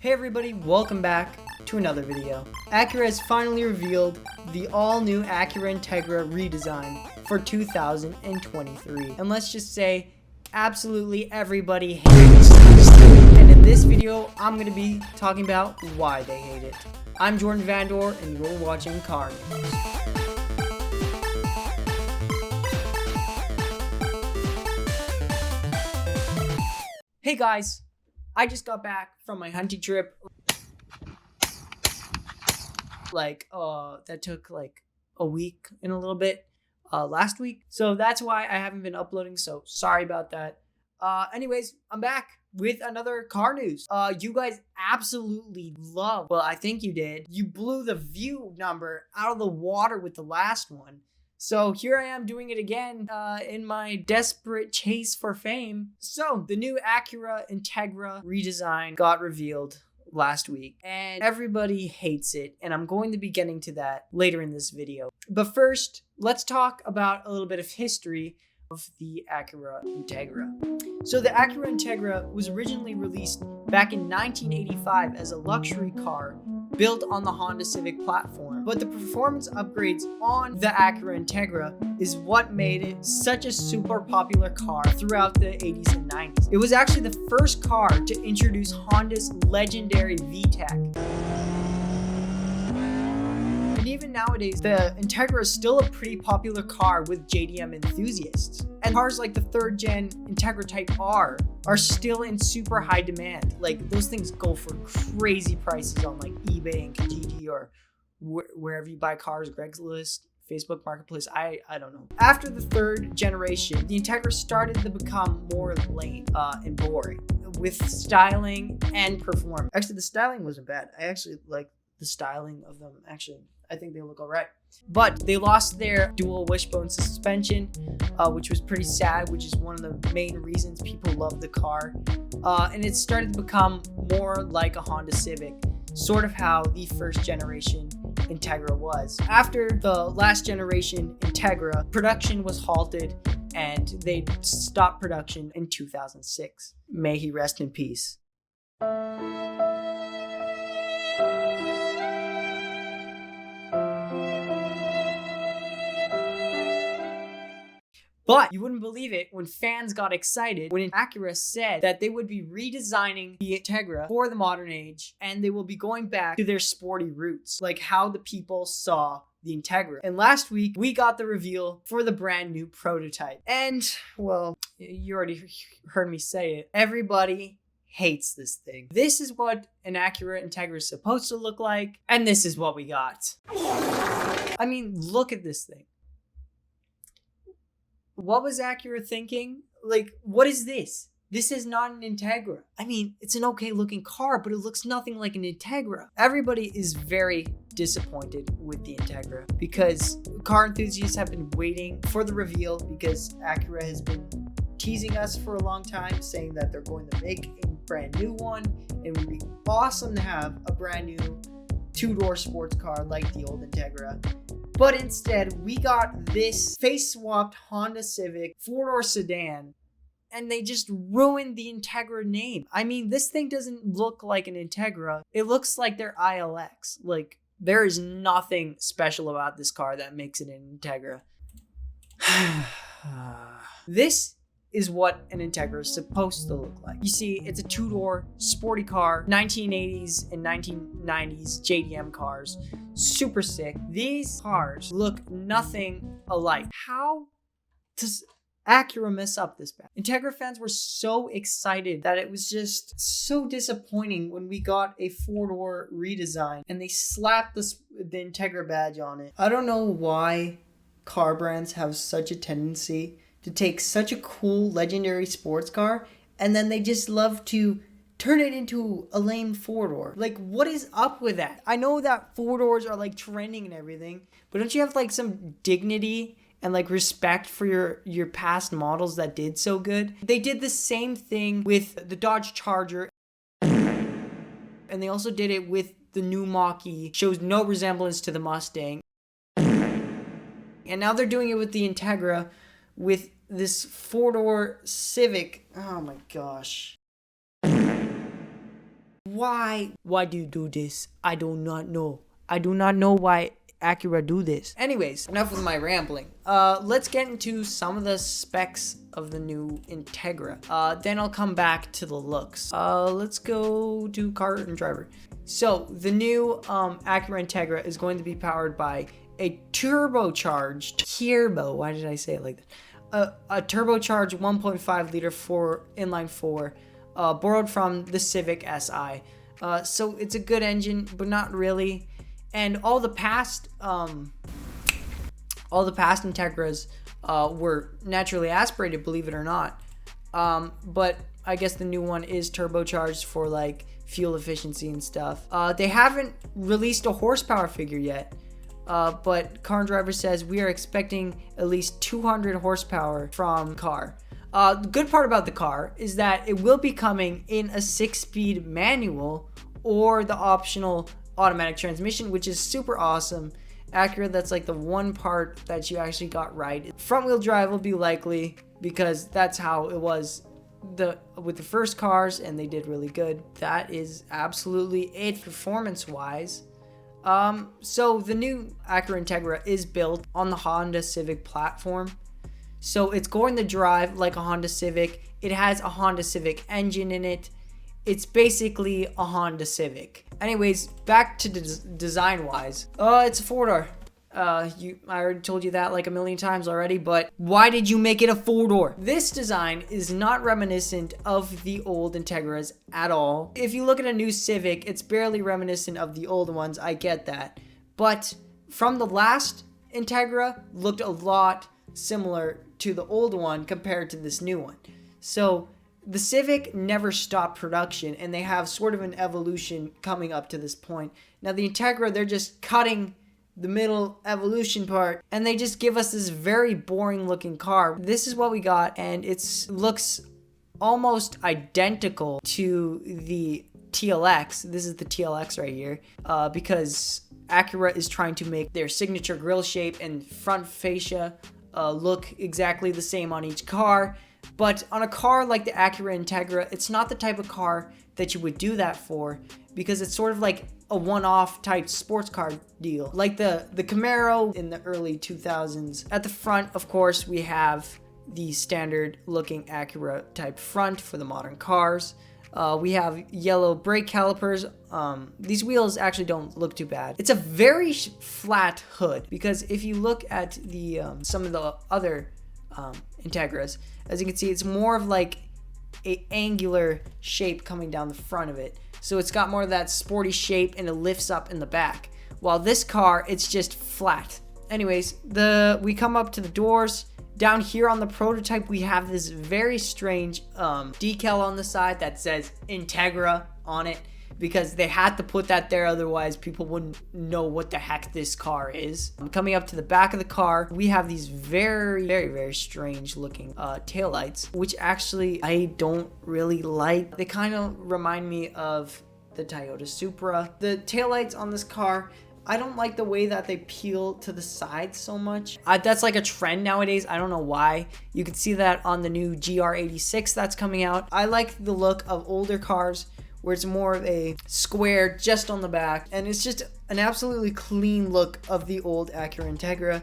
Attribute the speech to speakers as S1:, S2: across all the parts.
S1: Hey everybody, welcome back to another video. Acura has finally revealed the all-new Acura Integra redesign for 2023. And let's just say, absolutely everybody hates this thing. And in this video, I'm going to be talking about why they hate it. I'm Jordan Vandor, and you're watching Car News. Hey guys, I just got back from my hunting trip. That took like a week and a little bit last week. So that's why I haven't been uploading. So sorry about that. Anyways, I'm back with another car news. You guys absolutely love, well, I think you did. You blew the view number out of the water with the last one. So here I am doing it again in my desperate chase for fame. So the new Acura Integra redesign got revealed last week and everybody hates it, and I'm going to be getting to that later in this video. But first, let's talk about a little bit of history of the Acura Integra. So the Acura Integra was originally released back in 1985 as a luxury car built on the Honda Civic platform. But the performance upgrades on the Acura Integra is what made it such a super popular car throughout the 80s and 90s. It was actually the first car to introduce Honda's legendary VTEC. And even nowadays, the Integra is still a pretty popular car with JDM enthusiasts. And cars like the 3rd gen Integra Type R are still in super high demand. Like, those things go for crazy prices on like eBay and Kijiji or wherever you buy cars, Craigslist, Facebook Marketplace, I don't know. After the 3rd generation, the Integra started to become more lame and boring with styling and performance. Actually, the styling wasn't bad. I actually like the styling of them. Actually, I think they look all right. But they lost their dual wishbone suspension, which was pretty sad, which is one of the main reasons people love the car. And it started to become more like a Honda Civic, sort of how the 1st generation Integra was. After the last generation Integra, production was halted and they stopped production in 2006. May he rest in peace. But you wouldn't believe it when fans got excited when Acura said that they would be redesigning the Integra for the modern age and they will be going back to their sporty roots, like how the people saw the Integra. And last week, we got the reveal for the brand new prototype. And, well, you already heard me say it. Everybody hates this thing. This is what an Acura Integra is supposed to look like, and this is what we got. I mean, look at this thing. What was Acura thinking? Like, what is this? This is not an Integra. I mean, it's an okay looking car, but it looks nothing like an Integra. Everybody is very disappointed with the Integra because car enthusiasts have been waiting for the reveal because Acura has been teasing us for a long time, saying that they're going to make a brand new one. It would be awesome to have a brand new 2-door sports car like the old Integra. But instead, we got this face-swapped Honda Civic 4-door sedan, and they just ruined the Integra name. I mean, this thing doesn't look like an Integra. It looks like their ILX. Like, there is nothing special about this car that makes it an Integra. This is what an Integra is supposed to look like. You see, it's a 2-door sporty car, 1980s and 1990s JDM cars. Super sick. These cars look nothing alike. How does Acura mess up this bad? Integra fans were so excited that it was just so disappointing when we got a 4-door redesign and they slapped the Integra badge on it. I don't know why car brands have such a tendency to take such a cool legendary sports car and then they just love to turn it into a lame 4-door. Like, what is up with that? I know that 4-doors are like trending and everything, but don't you have like some dignity and like respect for your past models that did so good? They did the same thing with the Dodge Charger, and they also did it with the new Mach-E. Shows no resemblance to the Mustang. And now they're doing it with the Integra with this 4-door Civic. Oh my gosh. Why do you do this? I do not know. I do not know why Acura do this. Anyways, enough with my rambling. Let's get into some of the specs of the new Integra. Then I'll come back to the looks. Let's go to car and driver. So the new Acura Integra is going to be powered by a turbocharged why did I say it like that? A turbocharged 1.5 liter inline four, borrowed from the Civic Si. So it's a good engine, but not really. And all the past Integras were naturally aspirated, believe it or not. But I guess the new one is turbocharged for like fuel efficiency and stuff. They haven't released a horsepower figure yet. But Car and Driver says we are expecting at least 200 horsepower from car. The good part about the car is that it will be coming in a 6-speed manual or the optional automatic transmission, which is super awesome. Acura, that's like the one part that you actually got right. Front wheel drive will be likely because that's how it was with the first cars, and they did really good. That is absolutely it performance wise. So the new Acura Integra is built on the Honda Civic platform. So it's going to drive like a Honda Civic. It has a Honda Civic engine in it. It's basically a Honda Civic. Anyways, back to design wise. It's a 4-door. I already told you that like a million times already, but why did you make it a 4-door? This design is not reminiscent of the old Integras at all. If you look at a new Civic, it's barely reminiscent of the old ones, I get that. But from the last Integra, looked a lot similar to the old one compared to this new one. So the Civic never stopped production, and they have sort of an evolution coming up to this point. Now the Integra, they're just cutting the middle evolution part, and they just give us this very boring looking car. This is what we got, and it looks almost identical to the TLX. This is the TLX right here, because Acura is trying to make their signature grille shape and front fascia look exactly the same on each car. But on a car like the Acura Integra, it's not the type of car that you would do that for, because it's sort of like a one-off type sports car deal, like the Camaro in the early 2000s. At the front, of course, we have the standard looking Acura type front for the modern cars. We have yellow brake calipers. These wheels actually don't look too bad. It's a very flat hood, because if you look at the some of the other Integras, as you can see, it's more of like a angular shape coming down the front of it. So it's got more of that sporty shape, and it lifts up in the back. While this car, it's just flat. Anyways, we come up to the doors. Down here on the prototype, we have this very strange decal on the side that says Integra on it, because they had to put that there, otherwise people wouldn't know what the heck this car is. Coming up to the back of the car, we have these very, very, very strange looking taillights, which actually I don't really like. They kind of remind me of the Toyota Supra. The taillights on this car, I don't like the way that they peel to the side so much. That's like a trend nowadays. I don't know why. You can see that on the new GR86 that's coming out. I like the look of older cars where it's more of a square just on the back, and it's just an absolutely clean look of the old Acura Integra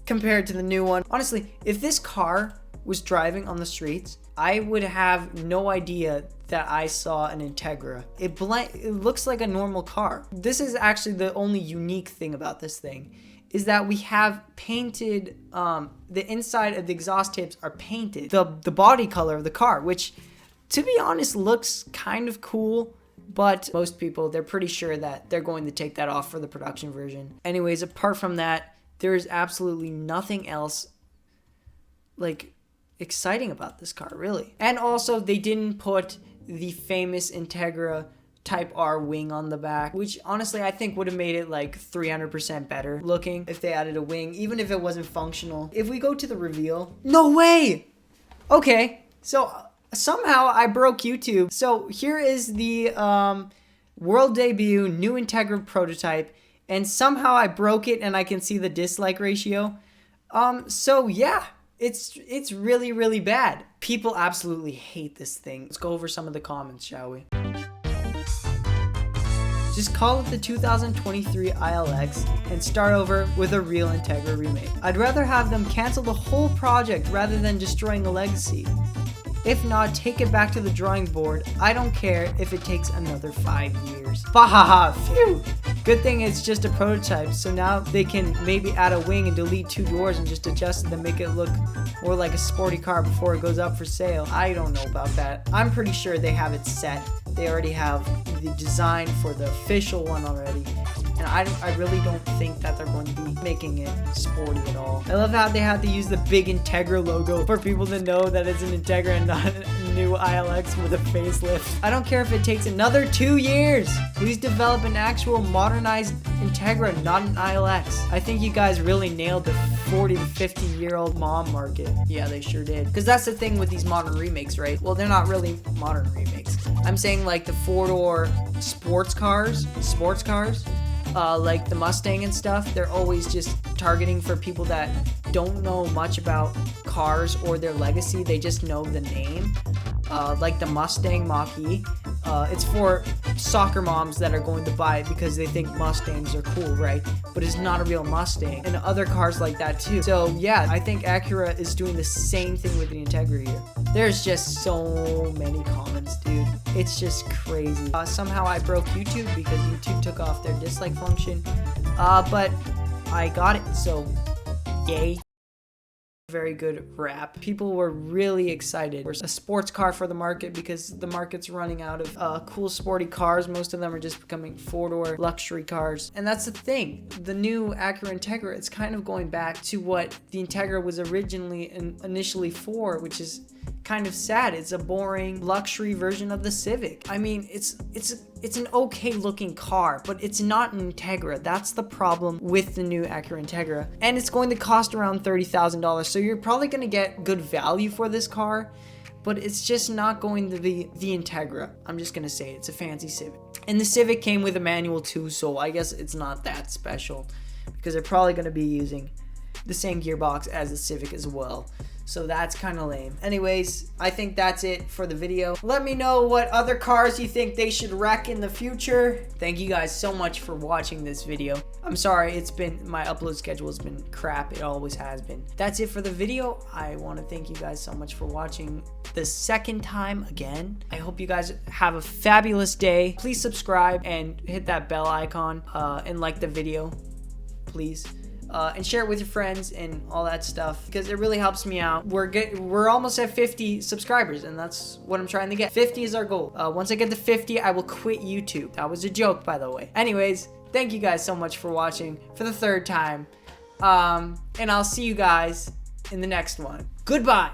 S1: compared to the new one. Honestly, if this car was driving on the streets, I would have no idea that I saw an Integra. It looks like a normal car. This is actually the only unique thing about this thing, is that we have painted, the inside of the exhaust tips are painted the body color of the car, which, to be honest, looks kind of cool, but most people, they're pretty sure that they're going to take that off for the production version. Anyways, apart from that, there is absolutely nothing else like exciting about this car, really. And also, they didn't put the famous Integra Type R wing on the back, which honestly I think would have made it like 300% better looking if they added a wing, even if it wasn't functional. If we go to the reveal, no way! Okay, so somehow I broke YouTube. So here is the world debut new Integra prototype, and somehow I broke it and I can see the dislike ratio. So yeah, it's really, really bad. People absolutely hate this thing. Let's go over some of the comments, shall we? Just call it the 2023 ILX and start over with a real Integra remake. I'd rather have them cancel the whole project rather than destroying a legacy. If not, take it back to the drawing board. I don't care if it takes another 5 years. Bahaha, phew! Good thing it's just a prototype, so now they can maybe add a wing and delete 2 doors and just adjust it to make it look more like a sporty car before it goes up for sale. I don't know about that. I'm pretty sure they have it set. They already have the design for the official one already. And I really don't think that they're going to be making it sporty at all. I love how they had to use the big Integra logo for people to know that it's an Integra and not a new ILX with a facelift. I don't care if it takes another 2 years. Please develop an actual modernized Integra, not an ILX. I think you guys really nailed the 40 to 50 year old mom market. Yeah, they sure did. Because that's the thing with these modern remakes, right? Well, they're not really modern remakes. I'm saying like the 4-door sports cars, like the Mustang and stuff, they're always just targeting for people that don't know much about cars or their legacy. They just know the name. Like the Mustang Mach-E. It's for soccer moms that are going to buy it because they think Mustangs are cool, right? But it's not a real Mustang. And other cars like that too. So yeah, I think Acura is doing the same thing with the Integra here. There's just so many comments, dude. It's just crazy. Somehow I broke YouTube because YouTube took off their dislike function. But I got it, so yay. Very good wrap. People were really excited. There's a sports car for the market because the market's running out of cool sporty cars. Most of them are just becoming 4-door luxury cars. And that's the thing. The new Acura Integra, it's kind of going back to what the Integra was originally and initially for, which is kind of sad. It's a boring luxury version of the Civic. I mean, it's an okay looking car, but it's not an Integra. That's the problem with the new Acura Integra. And it's going to cost around $30,000. So you're probably going to get good value for this car, but it's just not going to be the Integra. I'm just going to say it's a fancy Civic. And the Civic came with a manual too, so I guess it's not that special because they're probably going to be using the same gearbox as the Civic as well. So that's kind of lame. Anyways, I think that's it for the video. Let me know what other cars you think they should wreck in the future. Thank you guys so much for watching this video. I'm sorry, my upload schedule has been crap. It always has been. That's it for the video. I want to thank you guys so much for watching the second time again. I hope you guys have a fabulous day. Please subscribe and hit that bell icon and like the video, please. And share it with your friends and all that stuff because it really helps me out. We're almost at 50 subscribers and that's what I'm trying to get. 50 is our goal. Once I get to 50, I will quit YouTube. That was a joke, by the way. Anyways, thank you guys so much for watching for the 3rd time. And I'll see you guys in the next one. Goodbye.